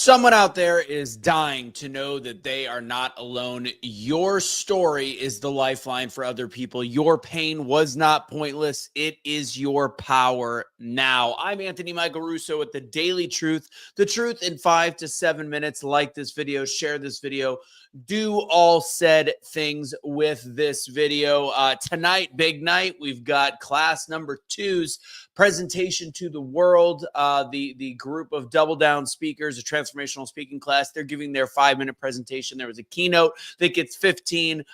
Someone out there is dying to know that they are not alone. Your story is the lifeline for other people. Your pain was not pointless. It is your power now. I'm Anthony Michael Russo with the Daily Truth. The truth in 5 to 7 minutes. Like this video, share this video. Do all said things with this video. Tonight, big night. We've got class number 2's presentation to the world. The group of Double Down speakers, a transformational speaking class, they're giving their 5-minute presentation. There was a keynote that gets 15.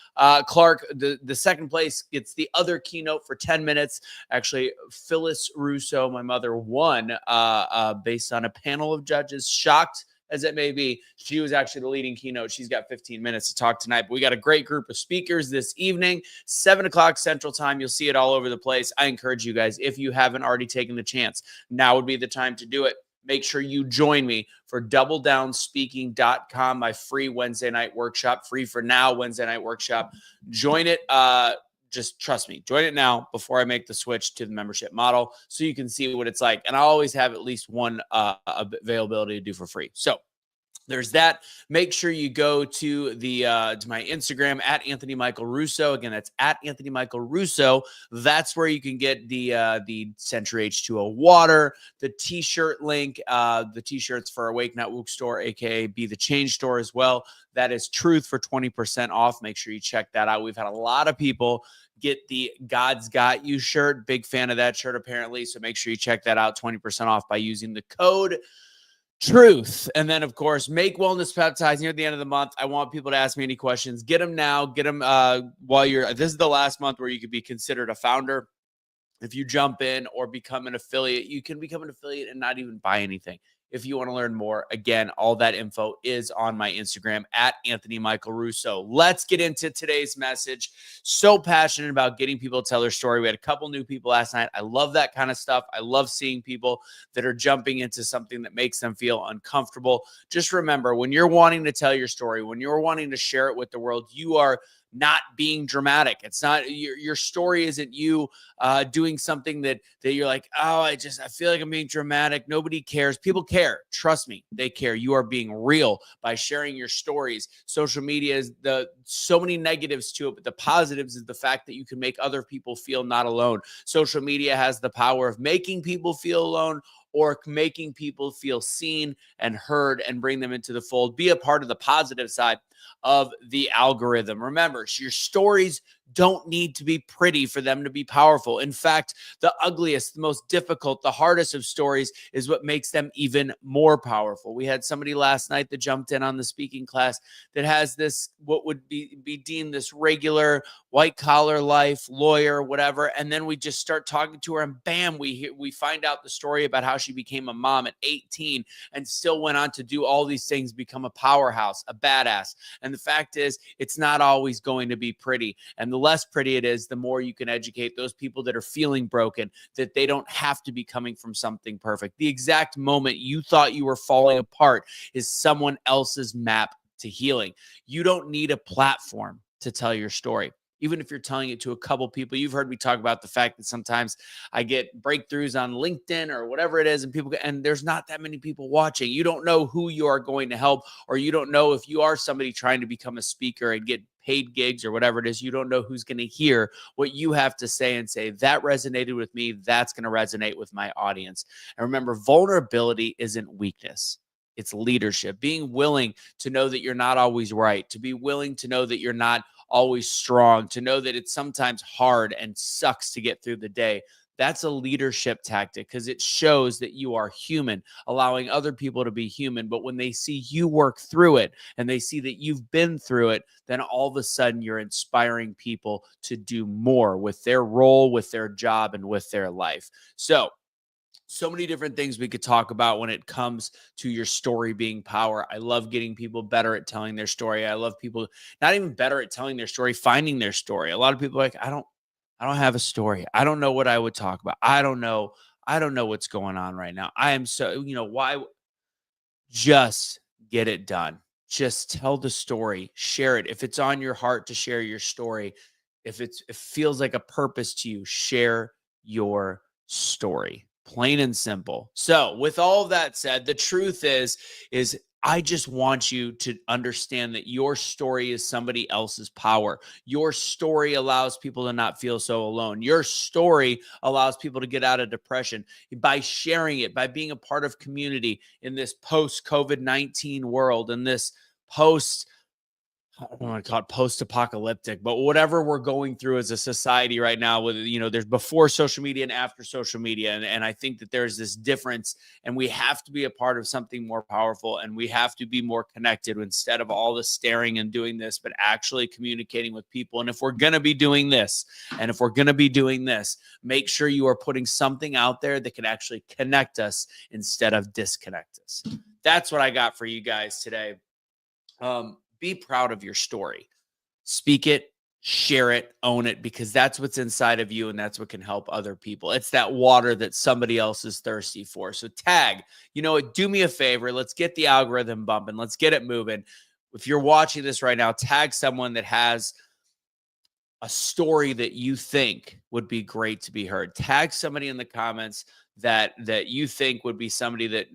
Clark, the second place, gets the other keynote for 10 minutes. Actually, Phyllis Russo, my mother, won based on a panel of judges. Shocked as it may be, she was actually the leading keynote. She's got 15 minutes to talk tonight. But we got a great group of speakers this evening, 7 o'clock Central Time. You'll see it all over the place. I encourage you guys, if you haven't already taken the chance, now would be the time to do it. Make sure you join me for doubledownspeaking.com, my free Wednesday night workshop, free for now Wednesday night workshop. Join it. Just trust me, join it now before I make the switch to the membership model so you can see what it's like. And I always have at least one availability to do for free. So there's that. Make sure you go to to my Instagram at Anthony Michael Russo. Again, that's at Anthony Michael Russo. That's where you can get the Century H2O water, the t-shirt link, the t-shirts for Awake Not Woke store, aka Bethechange store as well. That is Truth for 20% off. Make sure you check that out. We've had a lot of people get the God's Got You shirt. Big fan of that shirt, apparently. So make sure you check that out. 20% off by using the code Truth. And then, of course, make wellness peptides near the end of the month. I want people to ask me any questions. Get them now. Get them while you're. This is the last month where you could be considered a founder. If you jump in or become an affiliate, you can become an affiliate and not even buy anything. If you want to learn more, again, all that info is on my Instagram at Anthony Michael Russo. Let's get into today's message. So passionate about getting people to tell their story. We had a couple new people last night. I love that kind of stuff. I love seeing people that are jumping into something that makes them feel uncomfortable. Just remember, when you're wanting to tell your story, when you're wanting to share it with the world, you are not being dramatic. It's not your story isn't you doing something that you're like, oh, I feel like I'm being dramatic. Nobody cares. People care. Trust me, they care. You are being real by sharing your stories. Social media is so many negatives to it, but the positives is the fact that you can make other people feel not alone. Social media has the power of making people feel alone or making people feel seen and heard and bring them into the fold. Be a part of the positive side of the algorithm. Remember, your stories don't need to be pretty for them to be powerful. In fact, the ugliest, the most difficult, the hardest of stories is what makes them even more powerful. We had somebody last night that jumped in on the speaking class that has this, what would be deemed this regular white collar life, lawyer, whatever. And then we just start talking to her and bam, we find out the story about how she became a mom at 18 and still went on to do all these things, become a powerhouse, a badass. And the fact is, it's not always going to be pretty. And the less pretty it is, the more you can educate those people that are feeling broken, that they don't have to be coming from something perfect. The exact moment you thought you were falling apart is someone else's map to healing. You don't need a platform to tell your story. Even if you're telling it to a couple people. You've heard me talk about the fact that sometimes I get breakthroughs on LinkedIn or whatever it is, and there's not that many people watching. You don't know who you are going to help, or you don't know if you are somebody trying to become a speaker and get paid gigs or whatever it is. You don't know who's going to hear what you have to say and say, that resonated with me. That's going to resonate with my audience. And remember, vulnerability isn't weakness. It's leadership. Being willing to know that you're not always right, to be willing to know that you're not always strong, to know that it's sometimes hard and sucks to get through the day. That's a leadership tactic because it shows that you are human, allowing other people to be human. But when they see you work through it and they see that you've been through it, then all of a sudden you're inspiring people to do more with their role, with their job, and with their life. So many different things we could talk about when it comes to your story being power. I love getting people better at telling their story. I love people not even better at telling their story, finding their story. A lot of people are like, I don't have a story. I don't know what I would talk about. I don't know what's going on right now. I am so, why? Just get it done. Just tell the story, share it. If it's on your heart to share your story, if it feels like a purpose to you, share your story. Plain and simple. So with all of that said, the truth is I just want you to understand that your story is somebody else's power. Your story allows people to not feel so alone. Your story allows people to get out of depression by sharing it, by being a part of community in this post COVID-19 world, in this post, I don't want to call it post-apocalyptic, but whatever we're going through as a society right now, with, there's before social media and after social media. And I think that there's this difference, and we have to be a part of something more powerful, and we have to be more connected instead of all the staring and doing this, but actually communicating with people. And if we're going to be doing this, make sure you are putting something out there that can actually connect us instead of disconnect us. That's what I got for you guys today. Be proud of your story. Speak it, share it, own it, because that's what's inside of you, and that's what can help other people. It's that water that somebody else is thirsty for. So tag, do me a favor. Let's get the algorithm bumping. Let's get it moving. If you're watching this right now, tag someone that has a story that you think would be great to be heard. Tag somebody in the comments that you think would be somebody that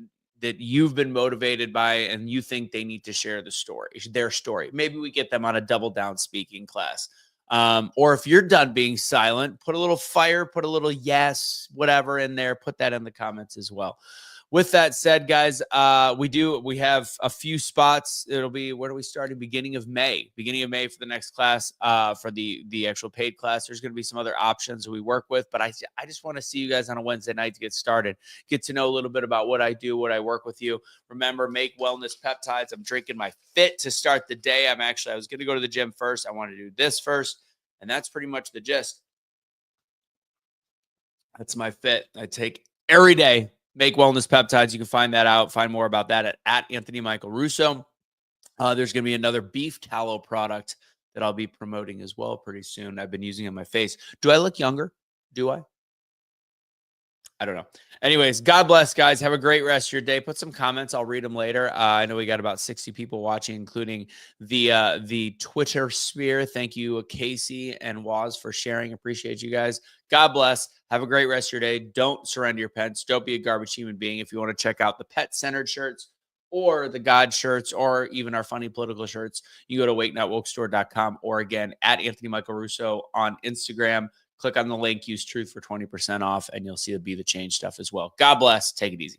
you've been motivated by, and you think they need to share their story. Maybe we get them on a double down speaking class. Or if you're done being silent, put a little fire, put a little yes, whatever in there, put that in the comments as well. With that said, guys, we have a few spots. It'll be, where do we start? Beginning of May for the next class, for the actual paid class. There's going to be some other options that we work with, but I just want to see you guys on a Wednesday night to get started, get to know a little bit about what I do, what I work with you. Remember, make wellness peptides. I'm drinking my Fit to start the day. I was going to go to the gym first. I want to do this first, and that's pretty much the gist. That's my Fit I take every day. Make wellness peptides. You can find more about that at Anthony Michael Russo. There's going to be another beef tallow product that I'll be promoting as well pretty soon. I've been using it on my face. Do I look younger? Do I? I don't know. Anyways, God bless, guys. Have a great rest of your day. Put some comments. I'll read them later. I know we got about 60 people watching, including the Twitter sphere. Thank you, Casey and Waz, for sharing. Appreciate you guys. God bless. Have a great rest of your day. Don't surrender your pets. Don't be a garbage human being. If you want to check out the pet-centered shirts or the God shirts or even our funny political shirts, you go to wakenotwokestore.com, or again, at Anthony Michael Russo on Instagram. Click on the link, use truth for 20% off, and you'll see the Be the Change stuff as well. God bless. Take it easy.